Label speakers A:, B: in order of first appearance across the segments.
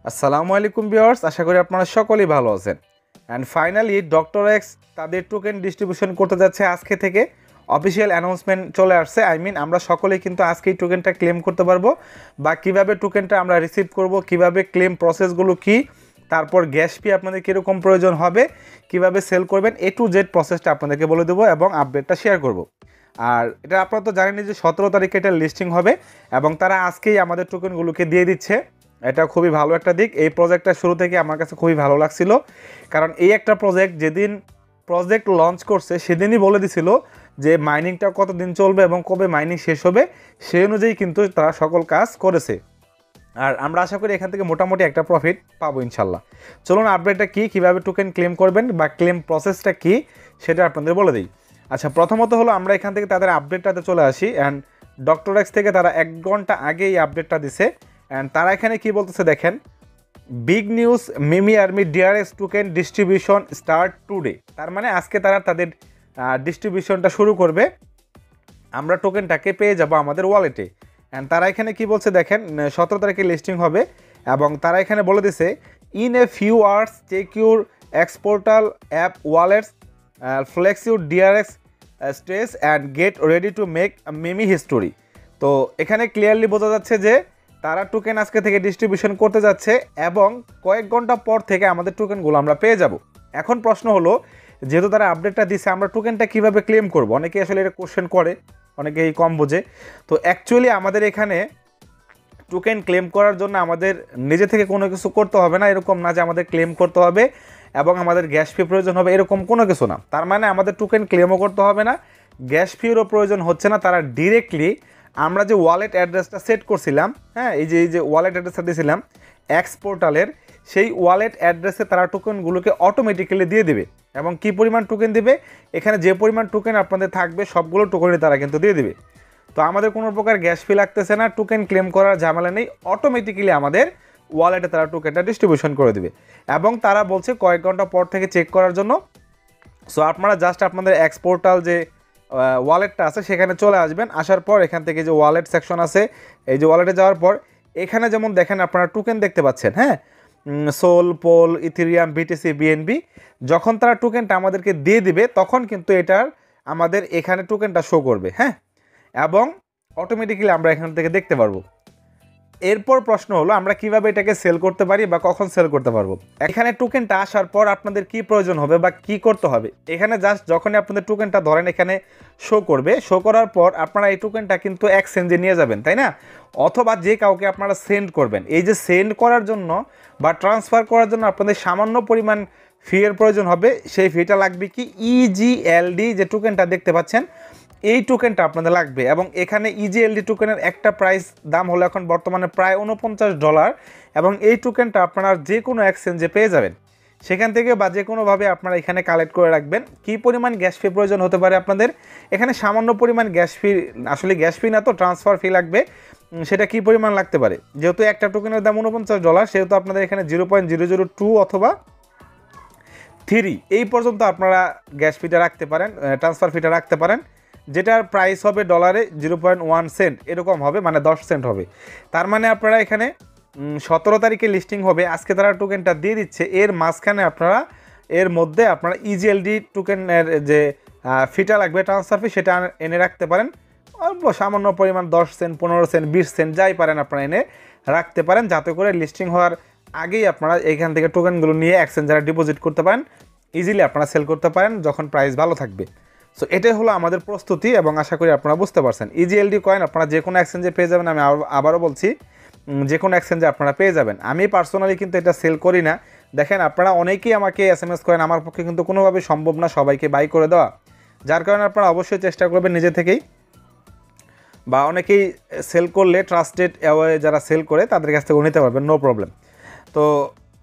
A: আসসালামু আলাইকুম ভিউয়ার্স, আশা করি আপনারা সকলেই ভালো আছেন। অ্যান্ড ফাইনালি ডক্টর এক্স তাদের টোকেন ডিস্ট্রিবিউশন করতে যাচ্ছে আজকে থেকে। অফিসিয়াল অ্যানাউন্সমেন্ট চলে আসছে। আমরা সকলেই কিন্তু আজকেই টোকেনটা ক্লেম করতে পারবো, বা কিভাবে টোকেনটা আমরা রিসিভ করব, কিভাবে ক্লেম প্রসেসগুলো কি, তারপর গ্যাস ফি আপনাদের কীরকম প্রয়োজন হবে, কিভাবে সেল করবেন, A to Z প্রসেসটা আপনাদেরকে বলে দেবো এবং আপডেটটা শেয়ার করব। আর এটা আপনারা তো জানেনই যে 17 তারিখে এটা লিস্টিং হবে এবং তারা আজকেই আমাদের টোকেনগুলোকে দিয়ে দিচ্ছে। এটা খুবই ভালো একটা দিক। এই প্রজেক্টটা শুরু থেকে আমার কাছে খুবই ভালো লাগছিল, কারণ এই একটা প্রজেক্ট যেদিন প্রজেক্ট লঞ্চ করছে সেদিনই বলে দিছিল যে মাইনিংটা কতদিন চলবে এবং কবে মাইনিং শেষ হবে, সেই অনুযায়ী কিন্তু তারা সকল কাজ করেছে। আর আমরা আশা করি এখান থেকে মোটামুটি একটা প্রফিট পাবো ইনশাল্লাহ। চলুন আপডেটটা কী, কীভাবে টোকেন ক্লেম করবেন বা ক্লেম প্রসেসটা কী সেটা আপনাদের বলে দিই। আচ্ছা, প্রথমত হলো আমরা এখান থেকে তাদের আপডেটটাতে চলে আসি। অ্যান্ড ডক্টর এক্স থেকে তারা 1 ঘন্টা আগে এই আপডেটটা দিছে। অ্যান্ড তারা এখানে কি বলতেছে দেখেন, big news, meme army DRX token distribution start today. তার মানে আজকে তারা তাদের ডিস্ট্রিবিউশনটা শুরু করবে, আমরা টোকেনটাকে পেয়ে যাব আমাদের ওয়ালেটে। অ্যান্ড তারা এখানে কি বলছে দেখেন, 17 তারিখে লিস্টিং হবে এবং তারা এখানে বলে দিছে in a few hours check your xPortal app wallets flex your DRX stake and get ready to make meme history. তো এখানে ক্লিয়ারলি বোঝা যাচ্ছে যে তারা টোকেন আজকে থেকে ডিস্ট্রিবিউশন করতে যাচ্ছে এবং কয়েক ঘন্টা পর থেকে আমাদের টোকেনগুলো আমরা পেয়ে যাব। এখন প্রশ্ন হলো, যেহেতু তারা আপডেটটা দিচ্ছে, আমরা টোকেনটা কীভাবে ক্লেম করব? অনেকে আসলে এটা কোশ্চেন করে, অনেকেই কম বোঝে। তো অ্যাকচুয়ালি আমাদের এখানে টোকেন ক্লেম করার জন্য আমাদের নিজে থেকে কোনো কিছু করতে হবে না, এরকম না যে আমাদের ক্লেম করতে হবে এবং আমাদের গ্যাস ফি প্রয়োজন হবে, এরকম কোনো কিছু না। তার মানে আমাদের টোকেন ক্লেমও করতে হবে না, গ্যাস ফিরও প্রয়োজন হচ্ছে না। তারা ডিরেক্টলি আমরা যে ওয়ালেট অ্যাড্রেসটা সেট করছিলাম, হ্যাঁ, এই যে ওয়ালেট অ্যাড্রেসটা দিয়েছিলাম এক্স পোর্টালের, সেই ওয়ালেট অ্যাড্রেসে তারা টোকেনগুলোকে অটোমেটিক্যালি দিয়ে দেবে। এবং কি পরিমাণ টোকেন দেবে, এখানে যে পরিমাণ টোকেন আপনাদের থাকবে সবগুলো টোকেনই তারা কিন্তু দিয়ে দেবে। তো আমাদের কোনো প্রকার গ্যাস ফি লাগতেছে না, টোকেন ক্লেম করার ঝামেলা নেই, অটোমেটিক্যালি আমাদের ওয়ালেটে তারা টোকেনটা ডিস্ট্রিবিউশন করে দেবে। এবং তারা বলছে কয়েক ঘন্টা পর থেকে চেক করার জন্য। সো আপনারা জাস্ট আপনাদের এক্স পোর্টাল যে ওয়ালেটটা আছে সেখানে চলে আসবেন। আসার পর এখান থেকে যে ওয়ালেট সেকশন আছে, এই যে ওয়ালেটে যাওয়ার পর এখানে যেমন দেখেন আপনারা টোকেন দেখতে পাচ্ছেন, হ্যাঁ, Sol, Pol, Ethereum, BTC, BNB. যখন তারা টোকেনটা আমাদেরকে দিয়ে দিবে তখন কিন্তু এটার আমাদের এখানে টোকেনটা শো করবে, হ্যাঁ, এবং অটোমেটিক্যালি আমরা এখান থেকে দেখতে পারবো। এরপর প্রশ্ন হলো আমরা কিভাবে এটাকে সেল করতে পারি বা কখন সেল করতে পারবো। এখানে টোকেনটা আসার পর আপনাদের কি প্রয়োজন হবে বা কি করতে হবে, এখানে জাস্ট যখনই আপনাদের টোকেনটা ধরেন এখানে শো করবে, শো করার পর আপনারা এই টোকেনটা কিন্তু এক্সচেঞ্জে নিয়ে যাবেন, তাই না? অথবা যে কাউকে আপনারা সেন্ড করবেন। এই যে সেন্ড করার জন্য বা ট্রান্সফার করার জন্য আপনাদের সামান্য পরিমাণ ফি এর প্রয়োজন হবে। সেই ফিটা লাগবে কি, ইজিএলডি যে টোকেনটা দেখতে পাচ্ছেন, এই টোকেনটা আপনাদের লাগবে। এবং এখানে ইজিএলডি টোকেনের একটা প্রাইস দাম হলো এখন বর্তমানে প্রায় $49 এবং এই টোকেনটা আপনারা যে কোনো এক্সচেঞ্জে পেয়ে যাবেন। সেখান থেকে বা যে কোনোভাবে আপনারা এখানে কালেক্ট করে রাখবেন। কী পরিমাণ গ্যাস ফি প্রয়োজন হতে পারে আপনাদের, এখানে সামান্য পরিমাণ গ্যাস ফি, আসলে গ্যাস ফি না তো ট্রান্সফার ফি লাগবে। সেটা কী পরিমাণ লাগতে পারে, যেহেতু একটা টোকেনের দাম $49, সেহেতু আপনাদের এখানে 0.002 অথবা 3 এই পর্যন্ত আপনারা গ্যাস ফিটা রাখতে পারেন, ট্রান্সফার ফিটা রাখতে পারেন, যেটার প্রাইস হবে ডলারে 0.1 সেন্ট এরকম হবে, মানে 10 সেন্ট হবে। তার মানে আপনারা এখানে 17 তারিখে লিস্টিং হবে, আজকে তারা টোকেনটা দিয়ে দিচ্ছে, এর মাঝখানে আপনারা এর মধ্যে আপনারা ইজিএলডি টোকেনের যে ফিটা লাগবে ট্রান্সফার ফি, সেটা এনে রাখতে পারেন। অল্প সামান্য পরিমাণ 10 সেন্ট, 15 সেন্ট, 20 সেন্ট যাই পারেন আপনারা এনে রাখতে পারেন, যাতে করে লিস্টিং হওয়ার আগেই আপনারা এখান থেকে টোকেনগুলো নিয়ে এক্সচেঞ্জারে ডিপোজিট করতে পারেন, ইজিলি আপনারা সেল করতে পারেন যখন প্রাইস ভালো থাকবে। সো এটাই হলো আমাদের প্রস্তুতি এবং আশা করি আপনারা বুঝতে পারছেন। ইজিএলডি কয়েন আপনারা যে কোনো এক্সচেঞ্জে পেয়ে যাবেন, আমি আবারও বলছি, যে কোনো এক্সচেঞ্জে আপনারা পেয়ে যাবেন। আমি পার্সোনালি কিন্তু এটা সেল করি না। দেখেন, আপনারা অনেকেই আমাকে SMS করেন, আমার পক্ষে কিন্তু কোনোভাবে সম্ভব না সবাইকে বাই করে দেওয়া, যার কারণে আপনারা অবশ্যই চেষ্টা করবেন নিজে থেকেই, বা অনেকেই সেল করলে ট্রাস্টেড যারা সেল করে তাদের কাছ থেকে নিতে পারবেন, নো প্রবলেম। তো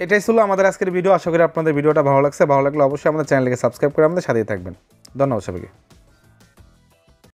A: এটাই ছিল আমাদের আজকের ভিডিও। আশা করি আপনাদের ভিডিওটা ভালো লাগছে। ভালো লাগলে অবশ্যই আমাদের চ্যানেলকে সাবস্ক্রাইব করে আমাদের সাথেই থাকবেন। ধন্যবাদ সবাইকে।